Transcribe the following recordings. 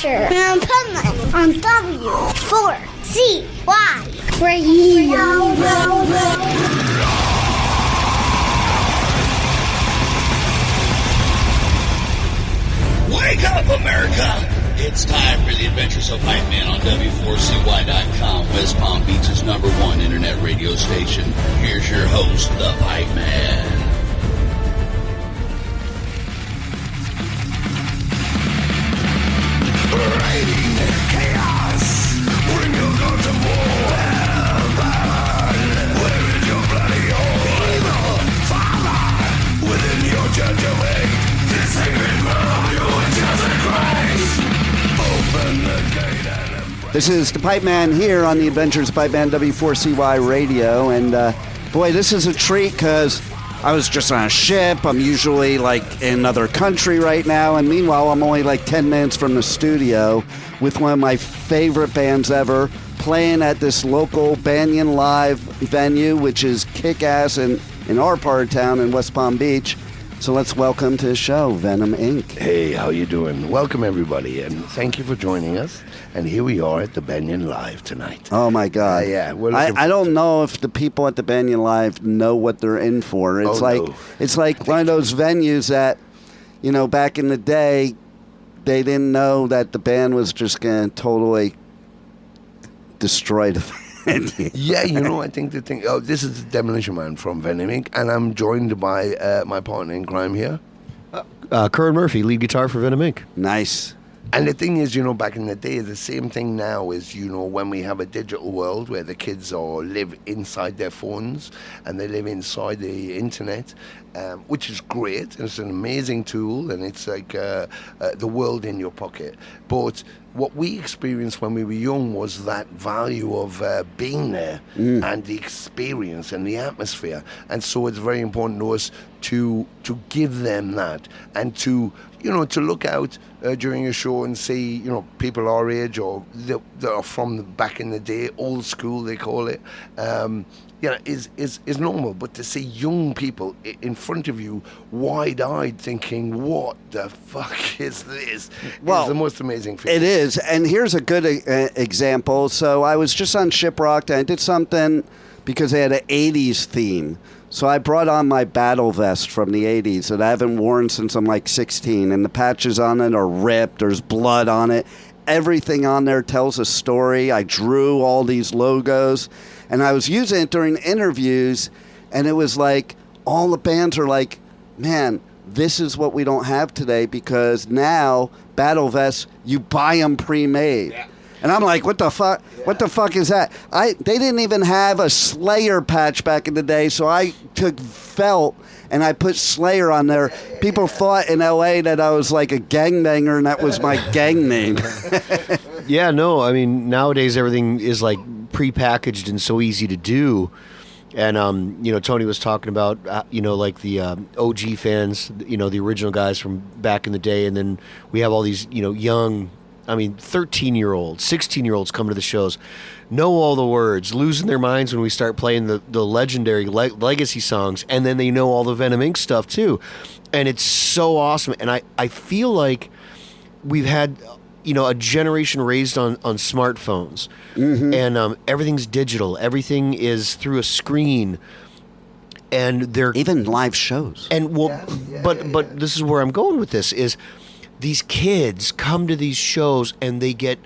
Adventure of Pipeman on W4CY Radio. Wake up, America! It's time for the Adventures of Pipeman on W4CY.com, West Palm Beach's #1 internet radio station. Here's your host, the Pipeman. Raiding chaos, bring your God to war. Where is your bloody evil father? Within your church of hate, this sacred world, you chosen grace. Open the gate and embrace. This is the Pipeman here on the Adventures of Pipeman W4CY Radio, and boy, this is a treat because I was just on a ship. I'm usually like in another country right now, and meanwhile I'm only like 10 minutes from the studio with one of my favorite bands ever playing at this local Banyan Live venue, which is kick-ass in our part of town in West Palm Beach. So let's welcome to the show, Venom Inc. Hey, how you doing? Welcome, everybody, and thank you for joining us. And here we are at the Banyan Live tonight. Oh, my God. Yeah. I don't know if the people at the Banyan Live know what they're in for. It's It's like one of those venues that, you know, back in the day, they didn't know that the band was just going to totally destroy the venue. Yeah, you know, I think the thing... Oh, this is the Demolition Man from Venom Inc. And I'm joined by my partner in crime here. Curran Murphy, lead guitar for Venom Inc. Nice. And the thing is, you know, back in the day, the same thing now is, you know, when we have a digital world where the kids live inside their phones and they live inside the internet, which is great. It's an amazing tool, and it's like the world in your pocket. But what we experienced when we were young was that value of being there and the experience and the atmosphere. And so it's very important to us to give them that and to, you know, to look out during a show and see, you know, people our age or that are from back in the day, old school they call it, you know, is normal. But to see young people in front of you, wide-eyed, thinking, "What the fuck is this?" Well, is the most amazing feeling. It is, and here's a good example. So I was just on Shiprocked, and I did something because they had an 80s theme. So I brought on my battle vest from the 80s that I haven't worn since I'm like 16, and the patches on it are ripped. There's blood on it. Everything on there tells a story. I drew all these logos, and I was using it during interviews, and it was like all the bands are like, man, this is what we don't have today because now battle vests, you buy them pre-made. Yeah. And I'm like, what the fuck? Yeah. What the fuck is that? They didn't even have a Slayer patch back in the day, so I took felt and I put Slayer on there. People thought in L.A. that I was like a gangbanger, and that was my gang name. Yeah, no, I mean, nowadays everything is like prepackaged and so easy to do. And, you know, Tony was talking about, you know, like the OG fans, you know, the original guys from back in the day. And then we have all these, you know, young, 13-year-olds, 16-year-olds coming to the shows, know all the words, losing their minds when we start playing the legendary legacy songs. And then they know all the Venom Inc. stuff, too. And it's so awesome. And I feel like we've had, you know, a generation raised on smartphones. Mm-hmm. And everything's digital. Everything is through a screen. And they're... Even live shows. And, well, but this is where I'm going with this, is... These kids come to these shows and they get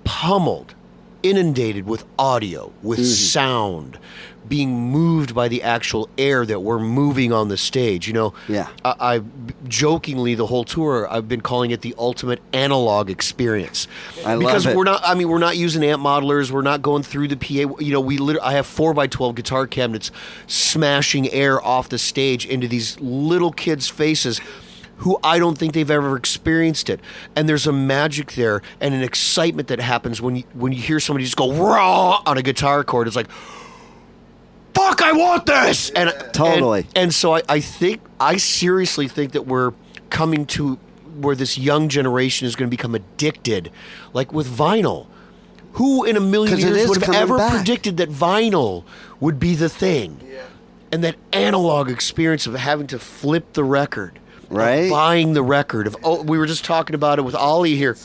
pummeled, inundated with audio, with sound, being moved by the actual air that we're moving on the stage. You know, yeah. I jokingly the whole tour I've been calling it the ultimate analog experience. I love it. Because we're not using amp modelers, we're not going through the PA. You know, I have 4x12 guitar cabinets smashing air off the stage into these little kids' faces who I don't think they've ever experienced it. And there's a magic there and an excitement that happens when you hear somebody just go raw on a guitar chord. It's like, fuck, I want this! And totally. And so I seriously think that we're coming to where this young generation is going to become addicted, like with vinyl. Who in a million years would have ever predicted that vinyl would be the thing? Yeah. And that analog experience of having to flip the record Right? Buying the record. We were just talking about it with Ollie here.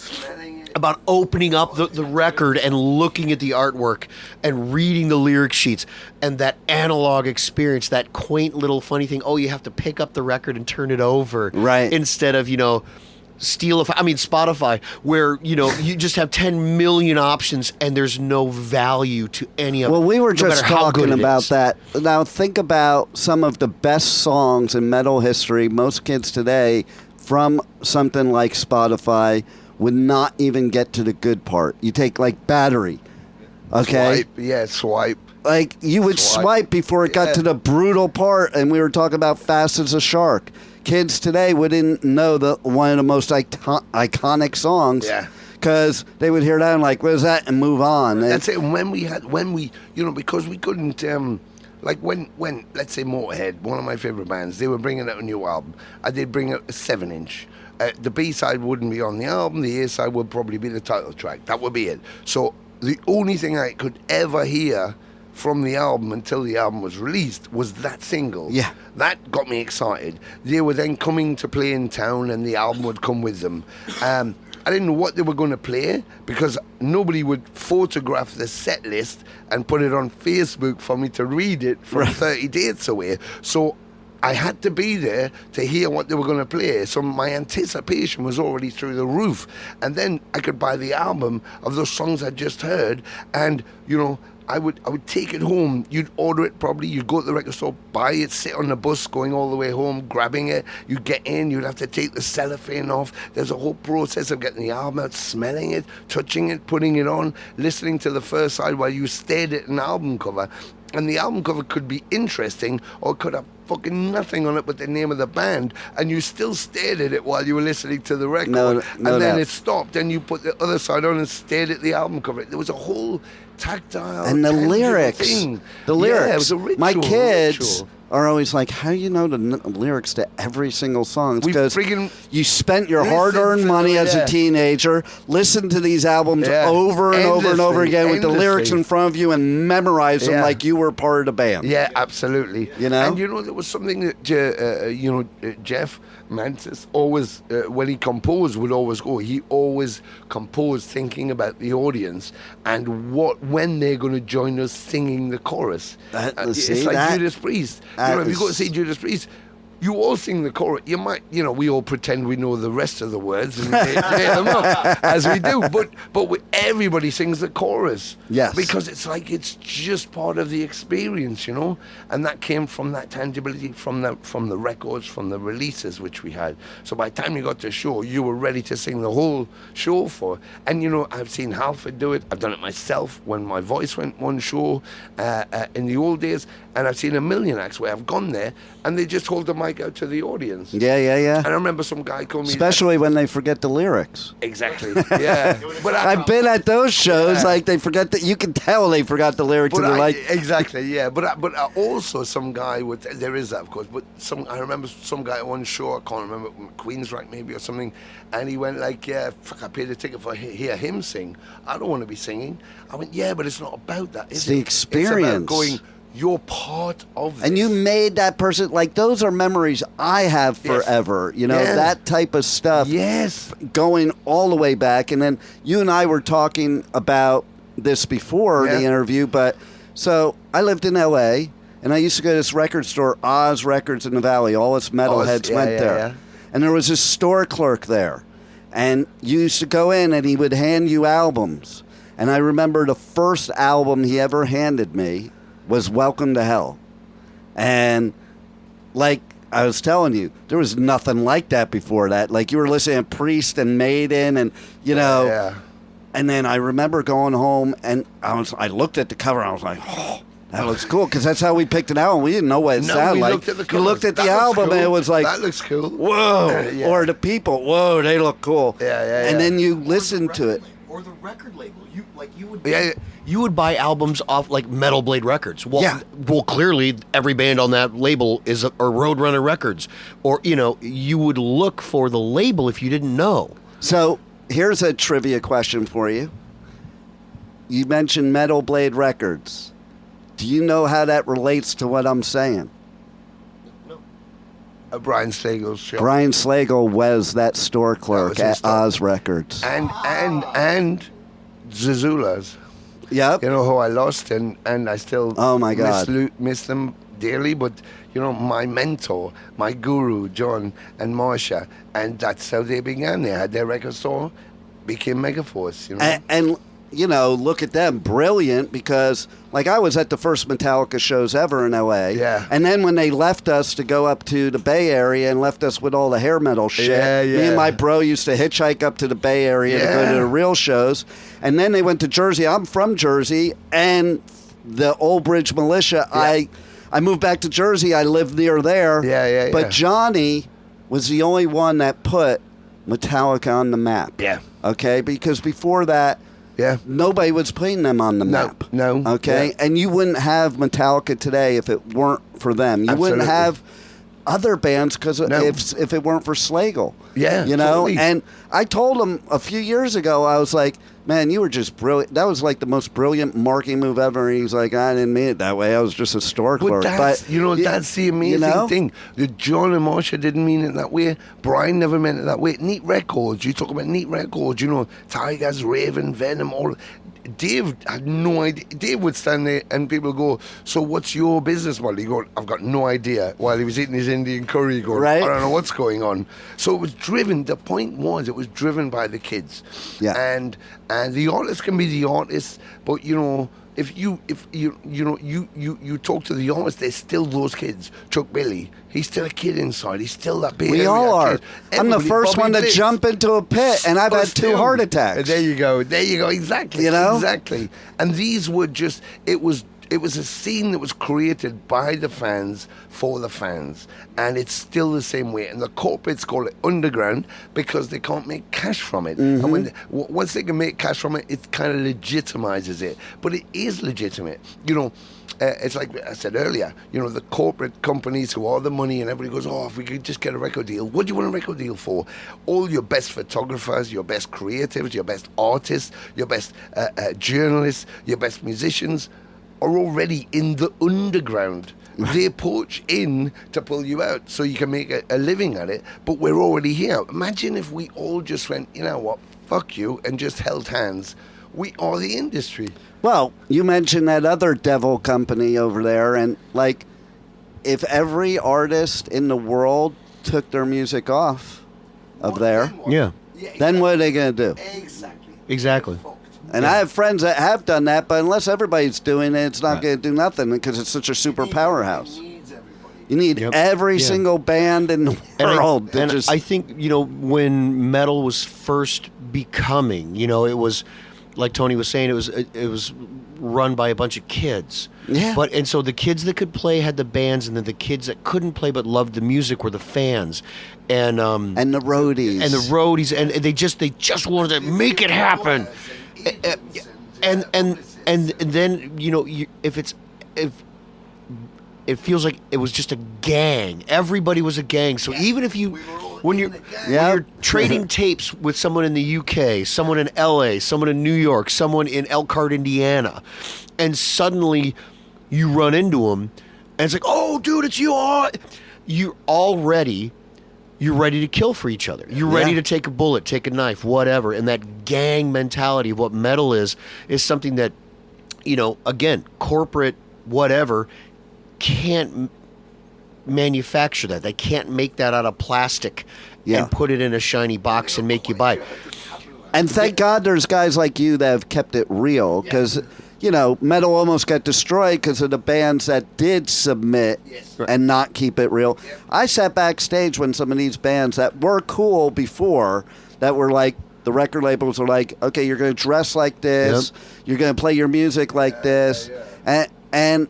About opening up the record and looking at the artwork and reading the lyric sheets and that analog experience, that quaint little funny thing. Oh, you have to pick up the record and turn it over. Right. Instead of, Spotify, where, you just have 10 million options and there's no value to any of it. Well, we were no just matter how good talking it about is. that. Now, think about some of the best songs in metal history. Most kids today, from something like Spotify, would not even get to the good part. You take, like, Battery, okay? Swipe. Like, you would swipe before it got to the brutal part, and we were talking about Fast as a Shark. Kids today wouldn't know one of the most iconic songs. Yeah. Because they would hear that and like, what is that? And move on. That's it. And when we, because we couldn't, like when, let's say Motorhead, one of my favorite bands, they were bringing out a new album. They'd bring out a 7-inch. The B-side wouldn't be on the album. The A-side would probably be the title track. That would be it. So the only thing I could ever hear from the album until the album was released was that single. Yeah. That got me excited. They were then coming to play in town and the album would come with them. I didn't know what they were going to play because nobody would photograph the set list and put it on Facebook for me to read it from 30 dates away. So I had to be there to hear what they were going to play. So my anticipation was already through the roof. And then I could buy the album of those songs I just heard and, I would take it home. You'd order it probably. You'd go to the record store, buy it, sit on the bus going all the way home, grabbing it. You'd get in. You'd have to take the cellophane off. There's a whole process of getting the album out, smelling it, touching it, putting it on, listening to the first side while you stared at an album cover. And the album cover could be interesting or it could have fucking nothing on it but the name of the band, and you still stared at it while you were listening to the record. And then it stopped, and you put the other side on and stared at the album cover. There was a whole tactile and the lyrics thing. The lyrics, it was a ritual, my kids are always like, how do you know the lyrics to every single song? It's because you spent your hard-earned money as a teenager, listened to these albums over and over and over again with the lyrics in front of you and memorized them like you were part of the band. Yeah, absolutely. You know? And there was something that, Jeff Mantis always, when he composed, would always go. He always composed thinking about the audience and when they're going to join us singing the chorus. It's like Judas Priest. If you go to see Judas Priest, you all sing the chorus. You might, we all pretend we know the rest of the words and make them up, as we do. But everybody sings the chorus. Yes. Because it's like it's just part of the experience, And that came from that tangibility, from the records, from the releases which we had. So by the time you got to a show, you were ready to sing the whole show for. And I've seen Halford do it. I've done it myself when my voice went one show in the old days. And I've seen a million acts where I've gone there and they just hold the mic out to the audience. Yeah. And I remember some guy called me... Especially when they forget the lyrics. Exactly, yeah. But I've been at those shows, like they forget that, you can tell they forgot the lyrics. Exactly, yeah. But also some guy there is that, of course, but I remember some guy at one show, I can't remember, Queensryche maybe or something, and he went like, I paid a ticket for hear him sing. I don't want to be singing. I went, yeah, but it's not about that. It's the experience. It's about going... You're part of this. And you made that person, like, those are memories I have forever. That type of stuff. Yes. Going all the way back. And then you and I were talking about this before the interview. But so I lived in L.A. and I used to go to this record store, Oz Records in the Valley. All us metalheads went there. Yeah. And there was this store clerk there. And you used to go in and he would hand you albums. And I remember the first album he ever handed me was Welcome to Hell. And like I was telling you, there was nothing like that before that. Like you were listening to Priest and Maiden and, and then I remember going home and I looked at the cover and I was like, oh, that looks cool, because that's how we picked it out and we didn't know what it sounded like. You looked at the album and it was like, that looks cool. Whoa. Or the people, whoa, they look cool. And then you listen to it. Or the record label. You would buy albums off like Metal Blade Records. Well, clearly every band on that label is or Roadrunner Records, or you would look for the label if you didn't know. So here's a trivia question for you. You mentioned Metal Blade Records. Do you know how that relates to what I'm saying? No. Brian Slagle's shop. Brian Slagle was that store clerk was his at store. Oz Records. And Zazula's. Yep. You know who I lost, and I still Oh, my God. miss them dearly. But you know, my mentor, my guru, John and Marsha, and that's how they began. They had their record store, became Megaforce. You know, And you know, look at them, brilliant, because like I was at the first Metallica shows ever in LA. Yeah. And then when they left us to go up to the Bay Area and left us with all the hair metal shit, Yeah, me yeah. and my bro used to hitchhike up to the Bay Area to go Yeah. to the real shows. And then they went to Jersey. I'm from Jersey, and the Old Bridge Militia, I moved back to Jersey. I lived near there. Yeah. But Johnny was the only one that put Metallica on the map. Yeah. Okay? Because before that, Yeah. nobody was putting them on the map. No. Okay? Yeah. And you wouldn't have Metallica today if it weren't for them. You wouldn't Absolutely. have other bands because No. if it weren't for Slagle. Yeah, You know? totally. And I told him a few years ago, I was like, man, you were just brilliant. That was like the most brilliant marketing move ever. And he's like, I didn't mean it that way. I was just a store But clerk. that's, y- that's the amazing know? thing. The John and Marsha didn't mean it that way. Brian never meant it that way. Neat Records, you talk about Neat Records, you know, Tigers, Raven, Venom, all. Dave had no idea. Dave would stand there and people would go, so what's your business model? He go, I've got no idea. While he was eating his Indian curry, going, Right. I don't know what's going on. So it was driven, the point was, it was driven by the kids. Yeah. And the artist can be the artist, but you know, if you talk to the artist, there's still those kids. Chuck Billy, he's still a kid inside. He's still that Bay We Area all are. kid. I'm the Everybody- first Bobby one to Blitz. jump into a pit, and I've But had two still, heart attacks. There you go. Exactly. You know? Exactly. And these were just. It was a scene that was created by the fans for the fans, and it's still the same way. And the corporates call it underground because they can't make cash from it. And when once they can make cash from it, it kind of legitimizes it. But it is legitimate. You know. It's like I said earlier, you know, the corporate companies who are the money, and everybody goes, oh, if we could just get a record deal. What do you want a record deal for? All your best photographers, your best creatives, your best artists, your best journalists, your best musicians are already in the underground. They poach in to pull you out so you can make a living at it, but we're already here. Imagine if we all just went, you know what, fuck you, and just held hands. We are the industry. Well, you mentioned that other devil company over there, and like, if every artist in the world took their music off of there, Yeah, then what are they going to do? exactly. And I have friends that have done that, but unless everybody's doing it, it's not going to do nothing because it's such a super powerhouse. You need Yep. every Yeah. single band in the world to and just. I think, you know, when metal was first becoming, you know, it was like Tony was saying, it was run by a bunch of kids. Yeah. And so the kids that could play had the bands, and then the kids that couldn't play but loved the music were the fans, and the roadies. and the roadies, and they just wanted to make it happen, and then, you know, if it feels like it was just a gang. Everybody was a gang. So even if when you're trading tapes with someone in the UK, someone in LA, someone in New York, someone in Elkhart, Indiana, and suddenly you run into them, and it's like, oh, dude, it's you. You're ready to kill for each other. You're ready to take a bullet, take a knife, whatever. And that gang mentality of what metal is something that, you know, again, corporate whatever can't manufacture that. They can't make that out of plastic and put it in a shiny box and make you buy it. And thank God there's guys like you that have kept it real, because, you know, metal almost got destroyed because of the bands that did submit and not keep it real. I sat backstage when some of these bands that were cool before, that were like, the record labels were like, okay, you're going to dress like this, you're going to play your music like this, and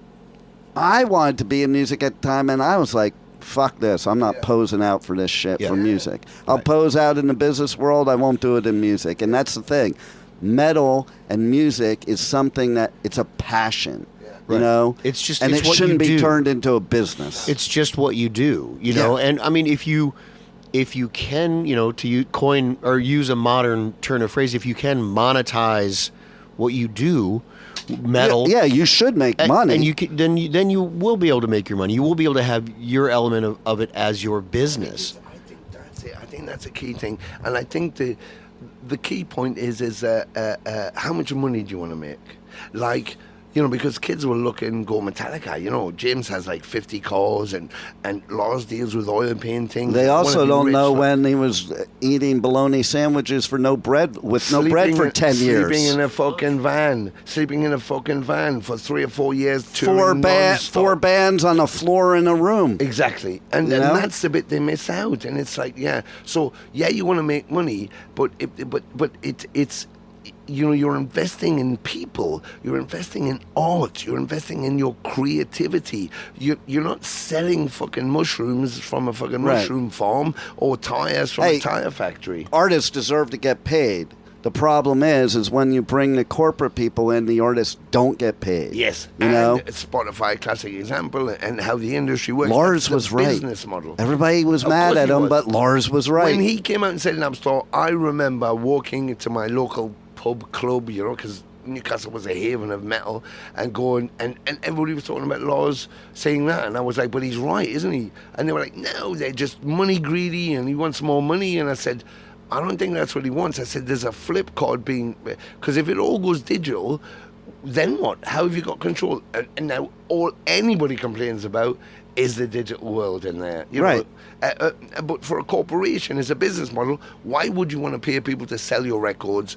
I wanted to be in music at the time, and I was like, fuck this. I'm not posing out for this shit for music. I'll pose out in the business world. I won't do it in music. And that's the thing. Metal and music is something that it's a passion, you know? It's just, and it's it what shouldn't you be do. turned into a business. It's just what you do, you know? And I mean, if you can, you know, coin or use a modern turn of phrase, if you can monetize what you do, metal. Yeah, you should make money. And you can, then you will be able to make your money. You will be able to have your element of it as your business. I think that's it. I think that's a key thing, and I think the key point is how much money do you want to make? Like, you know, because kids will look and go Metallica. You know, James has like 50 cars, and Lars deals with oil painting. They also don't know when he was eating bologna sandwiches for no bread for 10 years. Sleeping in a fucking van for 3 or 4 years. Four bands on a floor in a room. Exactly, and that's the bit they miss out. And it's like, so you want to make money, but it's. You know, you're investing in people, you're investing in art, you're investing in your creativity. You're not selling fucking mushrooms from a fucking mushroom farm or tires from a tire factory. Artists deserve to get paid. The problem is when you bring the corporate people in, the artists don't get paid. Yes, you know, Spotify, classic example, and how the industry works. Lars was right. Business model. Everybody was mad at him, but Lars was right. When he came out and said Napster, I remember walking into my local club, you know, because Newcastle was a haven of metal, and going and everybody was talking about Lars saying that, and I was like, but he's right, isn't he? And they were like, no, they're just money greedy, and he wants more money. And I said, I don't think that's what he wants. I said, there's a flip card because if it all goes digital, then what? How have you got control? And now all anybody complains about is the digital world in there, you know? But for a corporation, as a business model, why would you want to pay people to sell your records,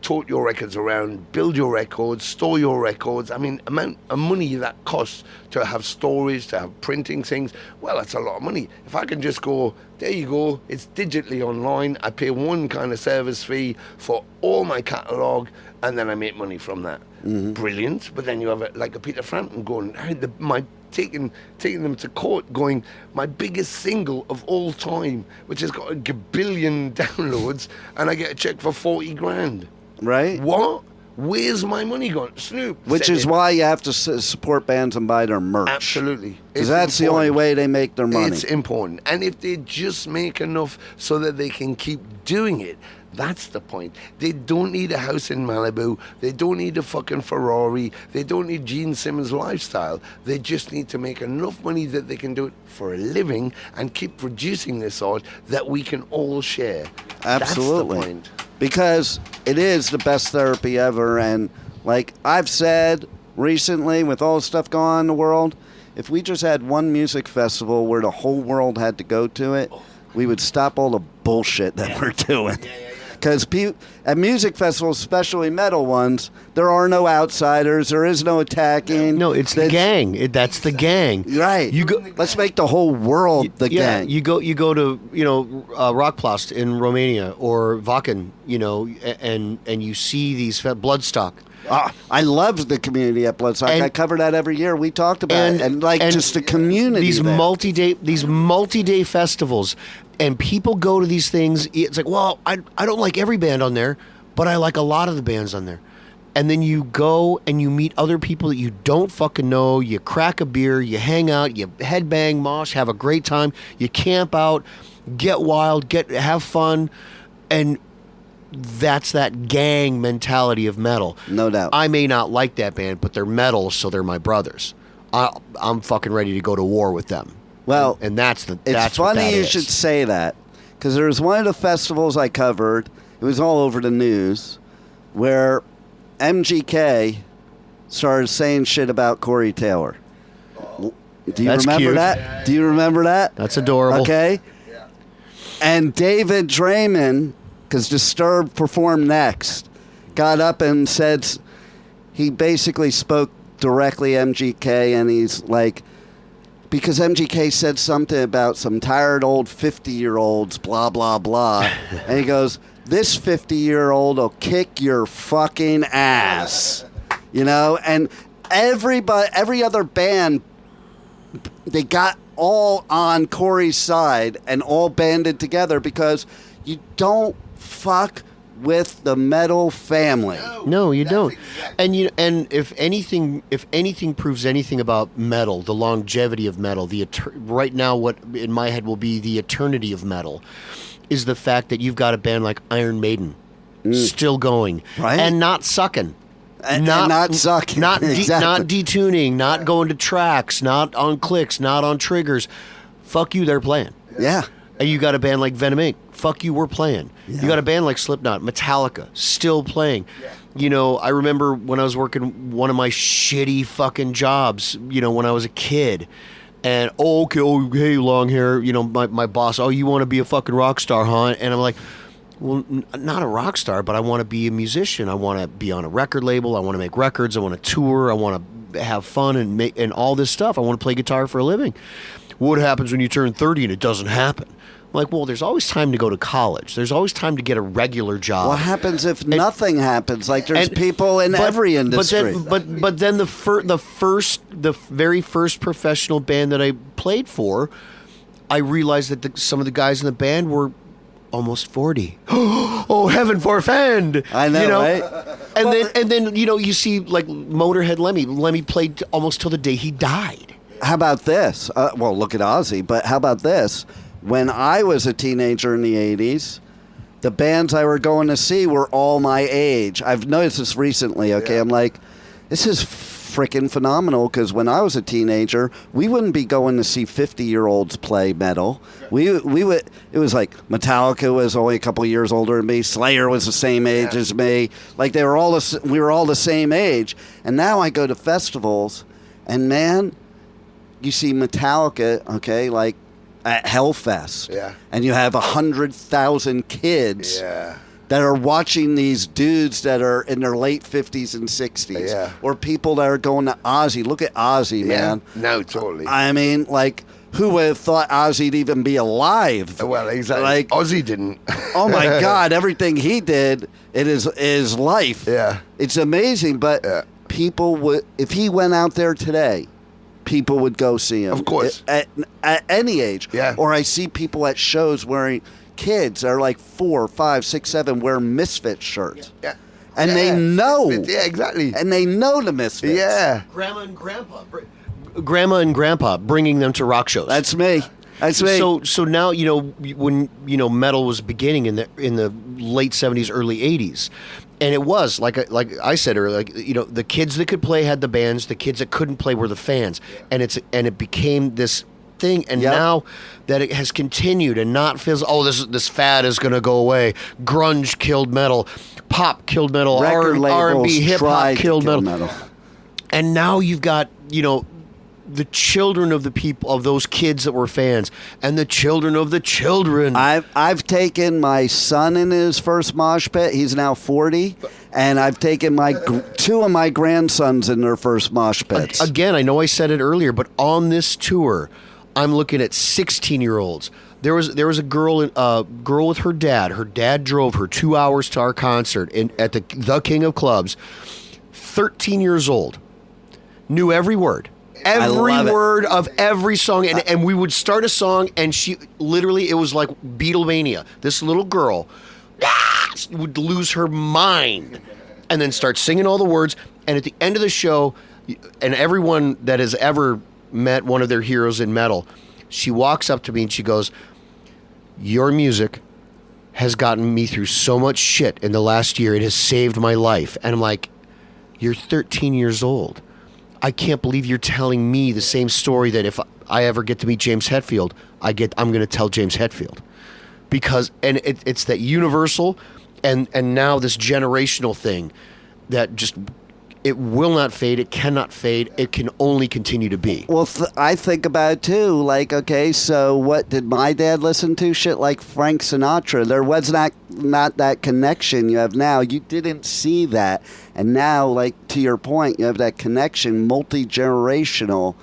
tote your records around, build your records, store your records? I mean, amount of money that costs to have storage, to have printing things, well, that's a lot of money. If I can just go, there you go, it's digitally online, I pay one kind of service fee for all my catalogue, and then I make money from that. Mm-hmm. Brilliant. But then you have like a Peter Frampton going, taking them to court, going, my biggest single of all time, which has got a gabillion downloads, and I get a check for 40 grand. Right? What? Where's my money gone? Snoop. Which is why you have to support bands and buy their merch. Absolutely. Because that's the only way they make their money. It's important. And if they just make enough so that they can keep doing it, that's the point. They don't need a house in Malibu. They don't need a fucking Ferrari. They don't need Gene Simmons' lifestyle. They just need to make enough money that they can do it for a living and keep producing this art that we can all share. Absolutely. That's the point. Because it is the best therapy ever. And like I've said recently, with all the stuff going on in the world, if we just had one music festival where the whole world had to go to it, we would stop all the bullshit that we're doing. Because at music festivals, especially metal ones, there are no outsiders. There is no attacking. No, it's the gang. That's the gang. Right. Let's make the whole world the gang. You go to Rockplast in Romania or Vakken, and you see these Bloodstock. I loved the community at Bloodstock. I cover that every year. We talked about it, and just the community. These multi-day festivals. And people go to these things. It's like, well, I don't like every band on there, but I like a lot of the bands on there. And then you go and you meet other people that you don't fucking know. You crack a beer, you hang out, you headbang, mosh, have a great time. You camp out, get wild, have fun, and that's that gang mentality of metal. No doubt. I may not like that band, but they're metal, so they're my brothers. I'm fucking ready to go to war with them. Well, and that's it's funny you should say that, because there was one of the festivals I covered. It was all over the news, where MGK started saying shit about Corey Taylor. Do you remember cute. that? Do you remember that? That's adorable. Okay. Yeah. And David Draymond, because Disturbed performed next, got up and said, he basically spoke directly MGK, and he's like, because MGK said something about some tired old 50-year-olds, blah, blah, blah. And he goes, this 50-year-old will kick your fucking ass. And every other band, they got all on Corey's side and all banded together, because you don't fuck with the metal family. No, you don't. Exactly. And if anything proves anything about metal, the longevity of metal, right now what in my head will be the eternity of metal, is the fact that you've got a band like Iron Maiden still going, right, and not sucking. And not sucking. Not Exactly. not detuning, not going to tracks, not on clicks, not on triggers. Fuck you, they're playing. Yeah. And you got a band like Venom Inc. Fuck you, we're playing. Yeah. You got a band like Slipknot, Metallica, still playing. Yeah. You know, I remember when I was working one of my shitty fucking jobs, you know, when I was a kid. And, hey, long hair, you know, my boss, you want to be a fucking rock star, huh? And I'm like, well, not a rock star, but I want to be a musician. I want to be on a record label. I want to make records. I want to tour. I want to have fun and all this stuff. I want to play guitar for a living. What happens when you turn 30 and it doesn't happen? I'm like, well, there's always time to go to college. There's always time to get a regular job. What happens if nothing happens? Like there's people in every industry. But then the very first professional band that I played for, I realized that some of the guys in the band were almost 40. Oh, heaven forfend! I know, you know? right? And then you know, you see like Motorhead Lemmy. Lemmy played almost till the day he died. How about this? Well, look at Ozzy, but how about this? When I was a teenager in the 80s, the bands I were going to see were all my age. I've noticed this recently, okay? Yeah. I'm like, this is freaking phenomenal, because when I was a teenager, we wouldn't be going to see 50-year-olds play metal. We would. It was like Metallica was only a couple years older than me. Slayer was the same age as me. Like we were all the same age. And now I go to festivals, and man, you see Metallica, okay, like at Hellfest. Yeah. And you have 100,000 kids that are watching these dudes that are in their late 50s and 60s. Yeah. Or people that are going to Ozzy. Look at Ozzy, man. No, totally. I mean, like, who would have thought Ozzy'd even be alive? Well, exactly. Like, Ozzy didn't. Oh, my God. Everything he did, it is life. Yeah. It's amazing, but people would, if he went out there today, people would go see him. Of course. At any age. Yeah. Or I see people at shows wearing, kids are like 4, 5, 6, 7 wear Misfit shirts. Yeah. And they know. Yeah, exactly. And they know the Misfits. Yeah. Grandma and Grandpa bringing them to rock shows. That's me. That's me. So now, you know, when, you know, metal was beginning in the late 70s, early 80s. And it was, like I said earlier, like, you know, the kids that could play had the bands, the kids that couldn't play were the fans. And it became this thing, and now that it has continued and not feels, this fad is going to go away. Grunge killed metal, pop killed metal, R&B, hip hop killed metal. And now you've got, you know, the children of the people, of those kids that were fans, and the children of the children. I've taken my son in his first mosh pit. He's now 40, and I've taken my two of my grandsons in their first mosh pits. Again, I know I said it earlier, but on this tour, I'm looking at 16-year-olds. There was a girl with her dad. Her dad drove her 2 hours to our concert at the King of Clubs. 13 years old, knew every word. Every word of every song, and we would start a song, and she literally, it was like Beatlemania. This little girl would lose her mind, and then start singing all the words. And at the end of the show, and everyone that has ever met one of their heroes in metal, she walks up to me and she goes, "Your music has gotten me through so much shit in the last year. It has saved my life." And I'm like, "You're 13 years old. I can't believe you're telling me the same story that if I ever get to meet James Hetfield, I'm going to tell James Hetfield." Because, and it's that universal and now this generational thing that just, it will not fade. It cannot fade. It can only continue to be. Well, I think about it too. Like, okay, so what did my dad listen to? Shit like Frank Sinatra. There was not that connection you have now. You didn't see that. And now, like, to your point, you have that connection, multi-generational,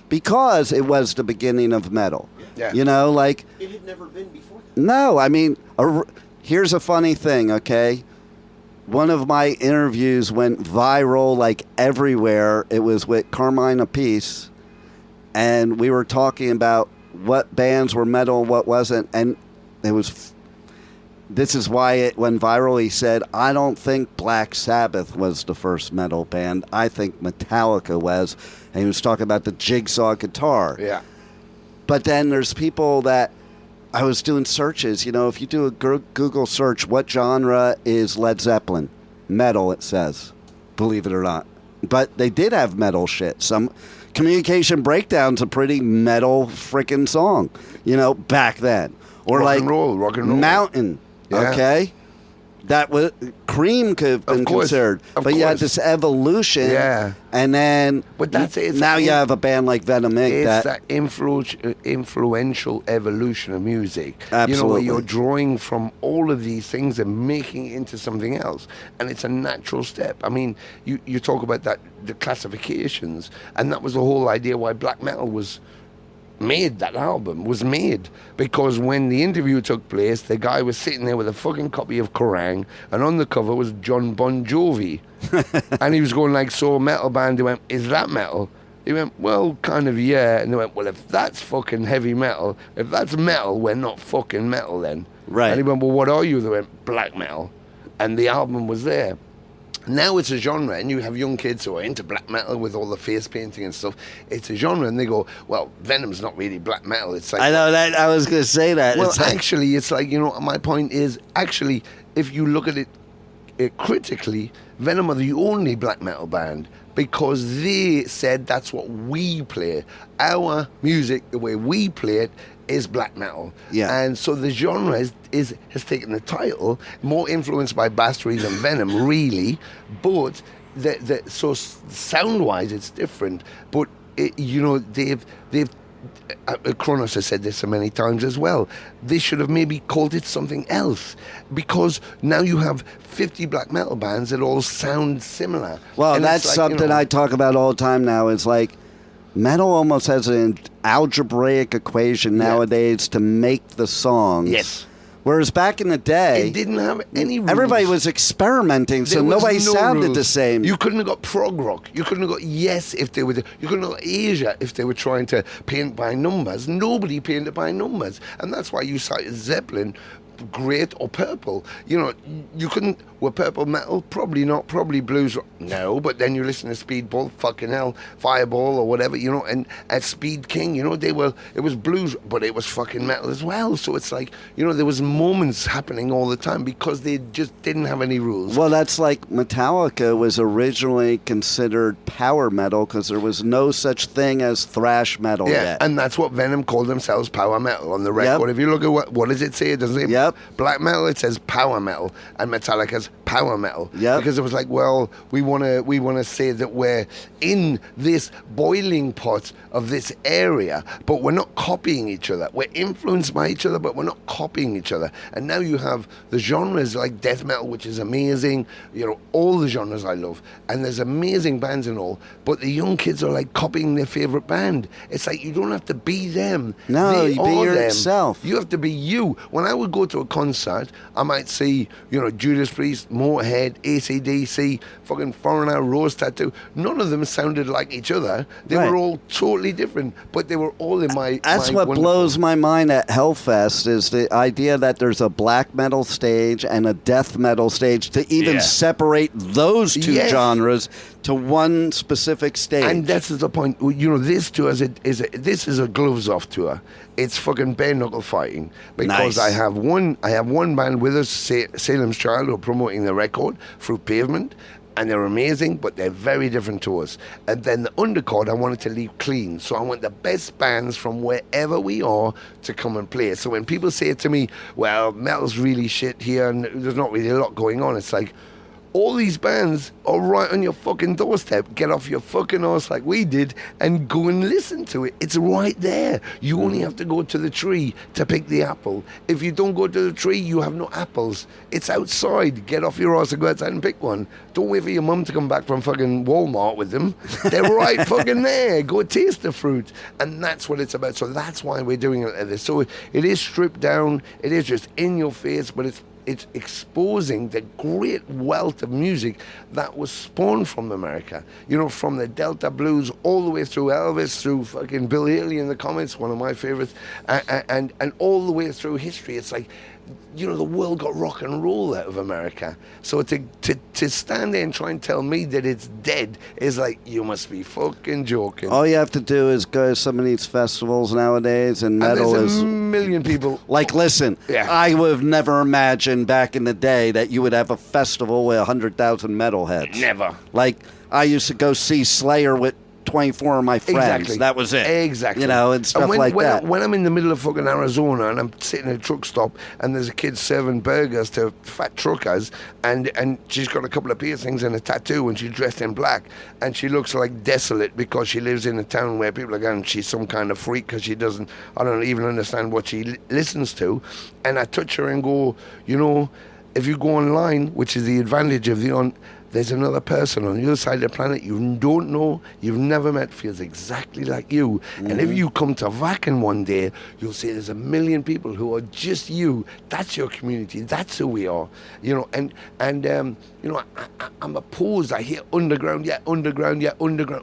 because it was the beginning of metal. Yeah. You know, like... It had never been before that. No, I mean, here's a funny thing, okay? One of my interviews went viral, like, everywhere. It was with Carmine Appice, and we were talking about what bands were metal and what wasn't, and it was... This is why it went viral. He said, "I don't think Black Sabbath was the first metal band. I think Metallica was." And he was talking about the jigsaw guitar. Yeah. But then there's people that, I was doing searches. You know, if you do a Google search, what genre is Led Zeppelin? Metal, it says. believe it or not. But they did have metal shit. Some Communication Breakdown's a pretty metal freaking song, back then. Or rock like and roll. Mountain, Yeah. okay? That was Cream could have been considered, but you had this evolution, and then but that's it. Now you have a band like Venom Inc. It's that influential evolution of music. Absolutely. Where you're drawing from all of these things and making it into something else, and it's a natural step. I mean, you talk about that, the classifications, and that was the whole idea why black metal was made. That album was made because when the interview took place, the guy was sitting there with a fucking copy of Curran, and on the cover was John Bon Jovi. And he was going like, so metal band. He went, is that metal? He went, well, kind of, yeah. And they went, well, if that's fucking heavy metal, if that's metal, we're not fucking metal then. Right. And he went, well, what are you? They went, black metal. And the album was there. Now it's a genre, and you have young kids who are into black metal with all the face painting and stuff. It's a genre, and they go, well, Venom's not really black metal. It's like, I know that. I was going to say that. well, it's like, actually, it's like, my point is, actually, if you look at it critically, Venom are the only black metal band because they said that's what we play. Our music, the way we play it, is black metal. Yeah. And so the genre has taken the title, more influenced by Bastard than Venom, really. But so sound-wise, it's different. But they've Kronos has said this so many times as well. They should have maybe called it something else, because now you have 50 black metal bands that all sound similar. Well, And that's it's like, something I talk about all the time now. It's like metal almost has an algebraic equation nowadays to make the songs. Yes. Whereas back in the day, It didn't have any rules. everybody was experimenting, so There was nobody no sounded rules. the same. You couldn't have got prog rock. You couldn't have got Yes if they were. You couldn't have got Asia if they were trying to paint by numbers. Nobody painted by numbers, and that's why you cited Zeppelin, great, or Purple. You couldn't. Were Purple metal? Probably not. Probably blues. No, but then you listen to Speedball, fucking hell, Fireball or whatever, and at Speed King, they were. It was blues, but it was fucking metal as well. So it's like, there was moments happening all the time because they just didn't have any rules. Well, that's like Metallica was originally considered power metal because there was no such thing as thrash metal yet. And that's what Venom called themselves, power metal, on the record. Yep. If you look at what does it say? It doesn't say black metal, it says power metal, and Metallica's power metal. Because it was like, well, we want to say that we're in this boiling pot of this area, but we're not copying each other. We're influenced by each other, but we're not copying each other. And now you have the genres like death metal, which is amazing, all the genres I love, and there's amazing bands and all, but the young kids are like copying their favorite band. It's like, you don't have to be them. No, They you be are them. yourself. You have to be you. When I would go to a concert, I might see, Judas Priest, Motorhead, AC/DC, fucking Foreigner, Rose Tattoo. None of them sounded like each other. They were all totally different, but they were all in my. That's my what wonderful. blows my mind at Hellfest is the idea that there's a black metal stage and a death metal stage to even separate those two genres to one specific stage. And that's the point. This tour this is a gloves off tour. It's fucking bare knuckle fighting because I have one band with us, Salem's Child, who are promoting the record through Pavement, and they're amazing, but they're very different to us. And then the undercard, I wanted to leave clean, so I want the best bands from wherever we are to come and play. So when people say to me, "Well, metal's really shit here, and there's not really a lot going on," it's like, all these bands are right on your fucking doorstep. Get off your fucking arse like we did and go and listen to it. It's right there. You only have to go to the tree to pick the apple. If you don't go to the tree, you have no apples. It's outside. Get off your arse and go outside and pick one. Don't wait for your mum to come back from fucking Walmart with them. They're right fucking there. Go taste the fruit. And that's what it's about. So that's why we're doing it like this. So it is stripped down. It is just in your face, but it's exposing the great wealth of music that was spawned from America. From the Delta Blues all the way through Elvis, through fucking Bill Haley in the Comets, one of my favorites, and all the way through history. It's like, the world got rock and roll out of America. So to stand there and try and tell me that it's dead is like, you must be fucking joking. All you have to do is go to some of these festivals nowadays, and metal there's is a million people. like, listen, Yeah. I would have never imagined imagine back in the day that you would have a festival with 100,000 metalheads. Never. Like, I used to go see Slayer with 24 of my friends. Exactly. That was it. Exactly. You know, and stuff like that. When I'm in the middle of fucking Arizona and I'm sitting at a truck stop and there's a kid serving burgers to fat truckers and she's got a couple of piercings and a tattoo and she's dressed in black and she looks like desolate because she lives in a town where people are going, she's some kind of freak because she doesn't, I don't even understand what she listens to. And I touch her and go, you know, if you go online, which is the advantage of there's another person on the other side of the planet you don't know, you've never met, feels exactly like you. And if you come to Vakken one day, you'll see there's a million people who are just you. That's your community. That's who we are. You know, and you know, I'm opposed. I hear underground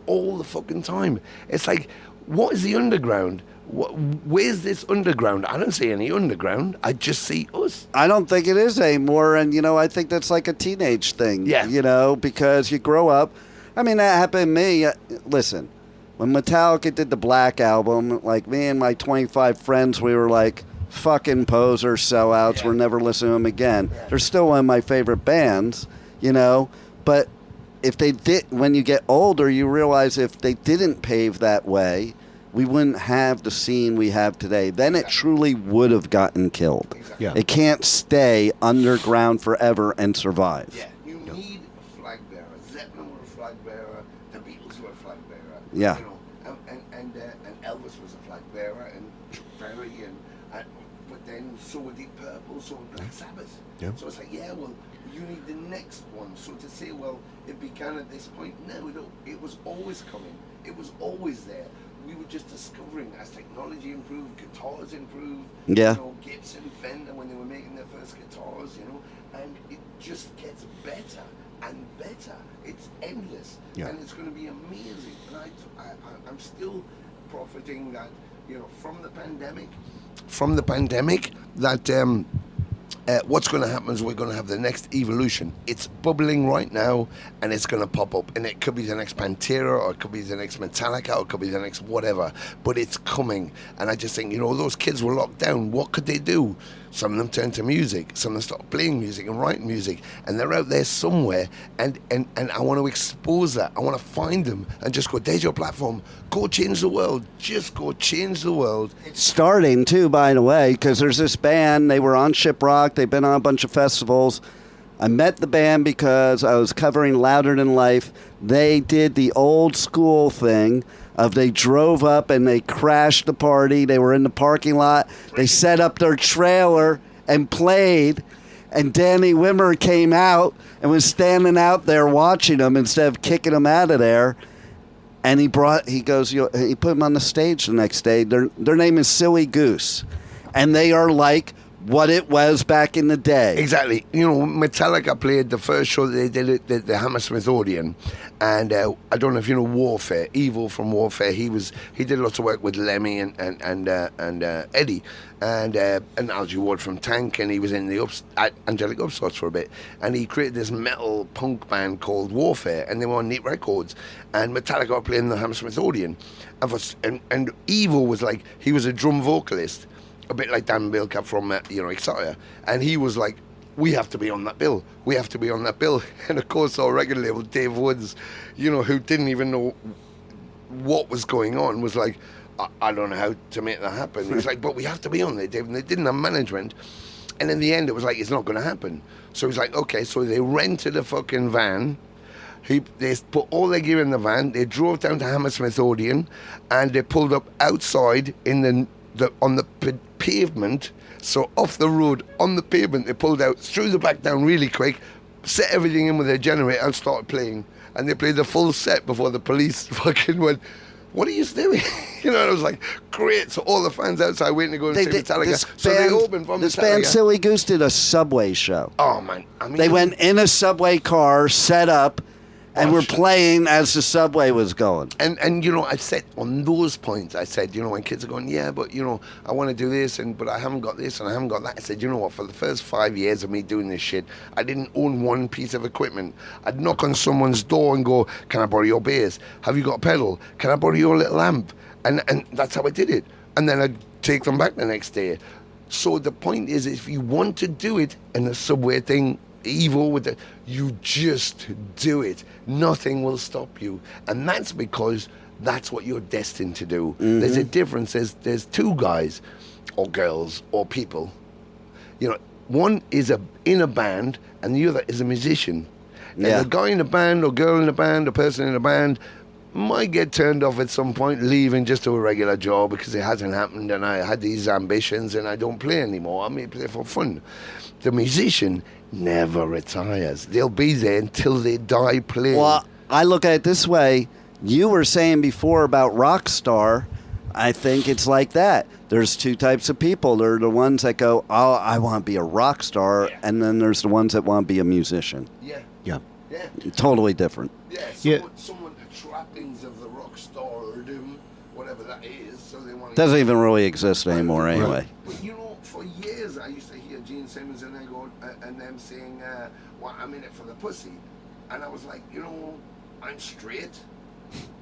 all the fucking time. It's like, what is the underground? Where's this underground? I don't see any underground. I just see us. I don't think it is anymore, and, you know, I think that's like a teenage thing. Yeah. You know, because you grow up. I mean, that happened to me. Listen, when Metallica did the Black Album, like, me and my 25 friends, we were like, fucking posers, sellouts. We're never listening to them again. They're still one of my favorite bands, you know, but if they did, when you get older, you realize if they didn't pave that way, we wouldn't have the scene we have today. Then it truly would have gotten killed. Exactly. Yeah. It can't stay underground forever and survive. Yeah, you need a flag bearer. Zeppelin were a flag bearer. The Beatles were a flag bearer. Yeah. You know, and Elvis was a flag bearer, and Chuck Berry, but then so were Deep Purple, so were Black Sabbath. Yeah. So it's like, yeah, well, you need the next one. So to say, well, it began at this point, no, it was always coming. It was always there. We were just discovering as technology improved, guitars improved. Yeah. You know, Gibson, Fender, when they were making their first guitars, you know, and it just gets better and better. It's endless, Yeah. and it's going to be amazing. And I'm still profiting that, you know, from the pandemic, that what's going to happen is we're going to have the next evolution. It's bubbling right now, and it's going to pop up. And it could be the next Pantera, or it could be the next Metallica, or it could be the next whatever. But it's coming. And I just think, you know, those kids were locked down. What could they do? Some of them turned to music. Some of them started playing music and writing music. And they're out there somewhere. And I want to expose that. I want to find them and just go, there's your platform. Go change the world. Just go change the world. It's starting, too, by the way, because there's this band. They were on Shiprock. They've been on a bunch of festivals. I met the band because I was covering Louder Than Life. They did the old school thing of they drove up and they crashed the party. They were in the parking lot. They set up their trailer and played. And Danny Wimmer came out and was standing out there watching them instead of kicking them out of there. And he put them on the stage the next day. Their name is Silly Goose. And they are like what it was back in the day. Exactly. You know, Metallica played the first show that they did at the Hammersmith Odeon, and I don't know if you know Warfare, Evil from Warfare. He did lots of work with Lemmy and Eddie, and Algie Ward from Tank, and he was in the Angelic Upstarts for a bit, and he created this metal punk band called Warfare, and they were on Neat Records, and Metallica were playing the Hammersmith Odeon, and Evil was like, he was a drum vocalist, a bit like Dan Bilka from Exotica, and he was like, we have to be on that bill. We have to be on that bill. And of course, our record label, Dave Woods, you know, who didn't even know what was going on, was like, I don't know how to make that happen. He was like, but we have to be on there, Dave. And they didn't have management. And in the end, it was like, it's not going to happen. So he's like, okay. So they rented a fucking van. They put all their gear in the van. They drove down to Hammersmith Odeon, and they pulled up outside in on the pavement. So off the road, on the pavement, they pulled out, threw the back down really quick, set everything in with their generator and started playing. And they played the full set before the police fucking went, what are you doing? You know, and I was like, great. So all the fans outside waiting to go and see Metallica. They opened for this Metallica. band, Silly Goose, did a subway show. Oh, man. I mean, They went in a subway car, set up, and were playing as the subway was going. And you know, I said on those points, I said, you know, when kids are going, yeah, but you know, I want to do this, but I haven't got this and I haven't got that. I said, you know what? For the first 5 years of me doing this shit, I didn't own one piece of equipment. I'd knock on someone's door and go, can I borrow your bass? Have you got a pedal? Can I borrow your little amp? And that's how I did it. And then I'd take them back the next day. So the point is, if you want to do it, and the subway thing, evil with it, you just do it. Nothing will stop you. And that's because that's what you're destined to do. There's a difference. There's two guys or girls or people. You know, one is in a band and the other is a musician. Yeah. And the guy in the band or girl in the band or person in the band might get turned off at some point, leaving just to a regular job because it hasn't happened and I had these ambitions and I don't play anymore. I may play for fun. The musician never retires. They'll be there until they die playing. Well, I look at it this way. You were saying before about rock star. I think it's like that. There's two types of people. There are the ones that go, oh, I want to be a rock star. Yeah. And then there's the ones that want to be a musician. Yeah. Yeah. Yeah. Totally different. Yeah. Someone the trappings of the rock star or doom, whatever that is. So they want Doesn't even really exist anymore anyway. But you know, for years I used to hear Gene Simmons and them saying, well, I'm in it for the pussy. And I was like, you know, I'm straight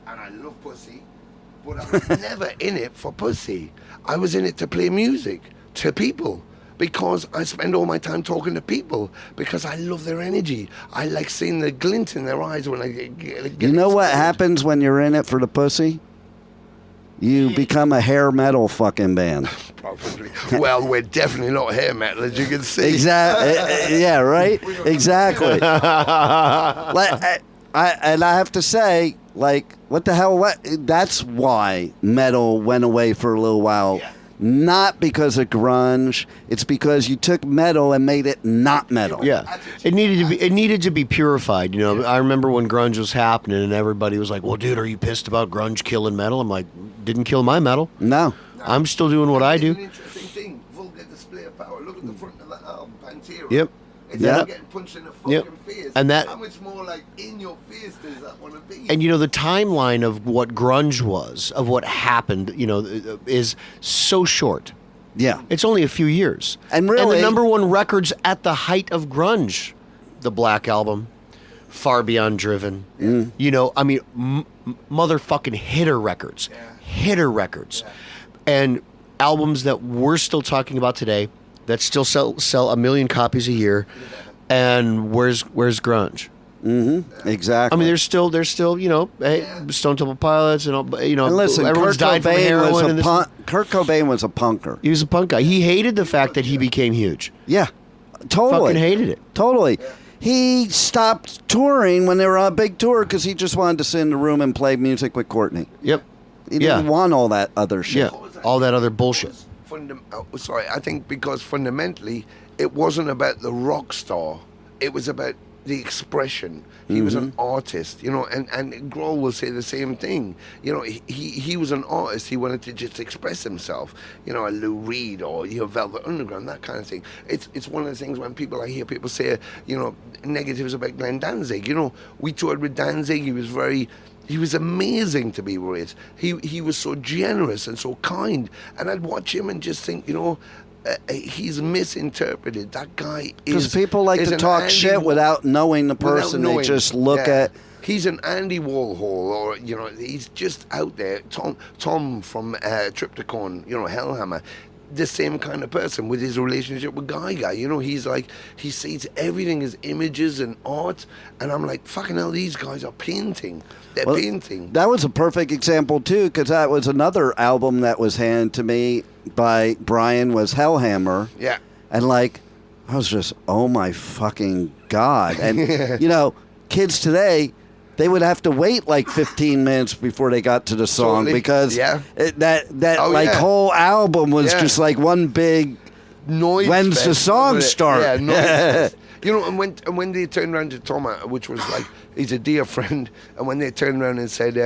and I love pussy. But I was never in it for pussy. I was in it to play music to people because I spend all my time talking to people because I love their energy. I like seeing the glint in their eyes when I get You know what excited. happens when you're in it for the pussy? You become a hair metal fucking band. Probably. Well, we're definitely not hair metal, as you can see. Exactly. Yeah, right? Exactly. And I have to say, like, what the hell? What? That's why metal went away for a little while. Yeah. Not because of grunge. It's because you took metal and made it not metal. Yeah, it needed to be purified. You know, I remember when grunge was happening, and everybody was like, "Well, dude, are you pissed about grunge killing metal?" I'm like, "Didn't kill my metal. No. I'm still doing what I It's do." an interesting thing. Vulgar display of power. Look at the front of the album, Pantera. Yep. It's Yep. not getting punched in the fucking Yep. face. And that- how much more like in your face does that want to be? And you know, the timeline of what grunge was, of what happened, you know, is so short. Yeah. It's only a few years. And really- the number one records at the height of grunge, the Black Album, Far Beyond Driven. You know, I mean, motherfucking hitter records. Hitter records. And albums that we're still talking about today that still sell 1 million copies a year. And where's grunge? Exactly. I mean, there's still, you know, hey, Stone Temple Pilots and all, you know, And listen, everyone's Kurt died from Cobain heroin. was and a this- Kurt Cobain was a punker. He was a punk guy. He hated the fact that he became huge. Yeah. Totally. Fucking hated it. Totally. He stopped touring when they were on a big tour because he just wanted to sit in the room and play music with Courtney. Yep. He didn't want all that other shit. Yeah. All that other bullshit. I think because fundamentally it wasn't about the rock star. It was about the expression. He was an artist, you know, and Grohl will say the same thing. You know, he was an artist. He wanted to just express himself. You know, a Lou Reed or, you know, Velvet Underground, that kind of thing. It's one of the things when I hear people say, you know, negatives about Glenn Danzig. You know, we toured with Danzig. He was amazing to be with. He was so generous and so kind. And I'd watch him and just think, you know, he's misinterpreted. That guy is... Because people like is to an talk Andy shit without knowing the without person. knowing. They just look Yeah. at... He's an Andy Warhol, or, you know, he's just out there. Tom from Triptychon, you know, Hellhammer. The same kind of person with his relationship with Guy. You know, he's like, he sees everything as images and art, and I'm like, fucking hell, these guys are painting. They're painting. That was a perfect example, too, because that was another album that was handed to me by Brian, was Hellhammer. Yeah. And, like, I was just, oh, my fucking God. And, you know, kids today... They would have to wait like 15 minutes before they got to the song because that whole album was just like one big noise. When's the song start? Yeah, noise. You know, and when they turned around to Tom, which was like, he's a dear friend, and when they turned around and said,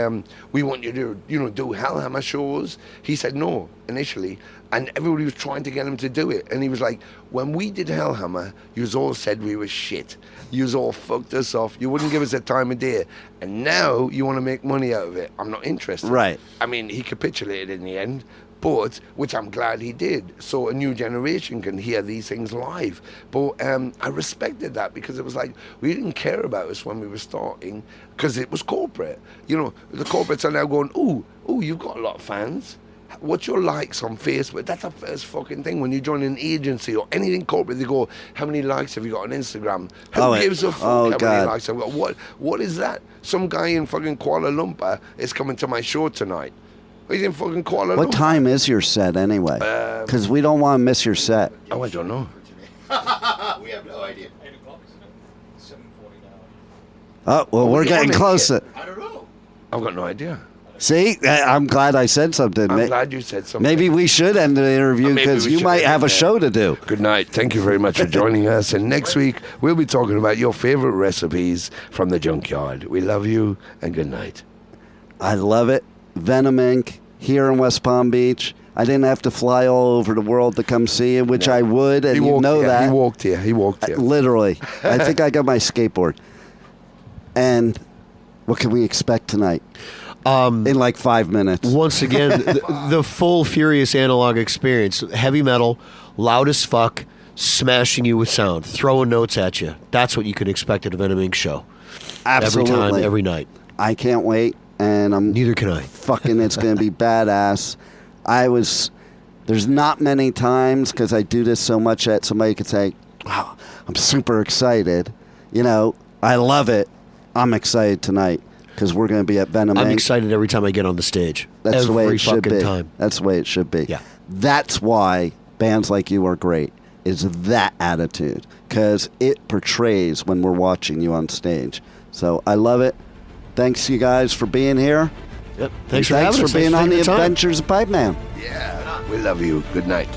we want you to, you know, do Hellhammer shows, he said no initially, and everybody was trying to get him to do it, and he was like, when we did Hellhammer, you all said we were shit. You all fucked us off. You wouldn't give us a time of day. And now you want to make money out of it. I'm not interested. Right. I mean, he capitulated in the end, but, which I'm glad he did. So a new generation can hear these things live. But I respected that because it was like, we didn't care about us when we were starting because it was corporate. You know, the corporates are now going, ooh, you've got a lot of fans. what's your likes on Facebook? That's the first fucking thing. When you join an agency or anything corporate, they go, how many likes have you got on Instagram? Who gives a fuck how many likes I've got? What is that? Some guy in fucking Kuala Lumpur is coming to my show tonight. He's in fucking Kuala Lumpur. What time is your set anyway? Because we don't want to miss your set. Oh, I don't know. We have no idea. 8 o'clock, isn't it? 7:40 now. Oh, well, we're getting closer. I don't know. I've got no idea. See, I'm glad I said something. I'm glad you said something. Maybe we should end the interview because you might have a show to do. Good night. Thank you very much for joining us. And next week, we'll be talking about your favorite recipes from the junkyard. We love you, and good night. I love it. Venom Inc. here in West Palm Beach. I didn't have to fly all over the world to come see you, which I would, and you know that. He walked here. Literally. I think I got my skateboard. And what can we expect tonight? In like 5 minutes. Once again, the full Furious analog experience. Heavy metal, loud as fuck, smashing you with sound, throwing notes at you. That's what you can expect at a Venom Inc. show. Absolutely. Every time, every night. I can't wait, and Neither can I. Fucking, it's going to be badass. There's not many times, because I do this so much that somebody could say, wow, I'm super excited. You know, I love it. I'm excited tonight. Because we're going to be at Venom Inc. I'm excited every time I get on the stage. That's the way it should be. Time. That's the way it should be. Yeah. That's why bands like you are great, is that attitude. Because it portrays when we're watching you on stage. So I love it. Thanks, you guys, for being here. Yep. Thanks for having us. being on the Adventures of Pipeman. Yeah. We love you. Good night.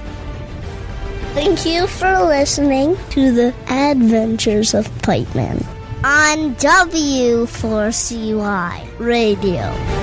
Thank you for listening to the Adventures of Pipeman on W4CY Radio.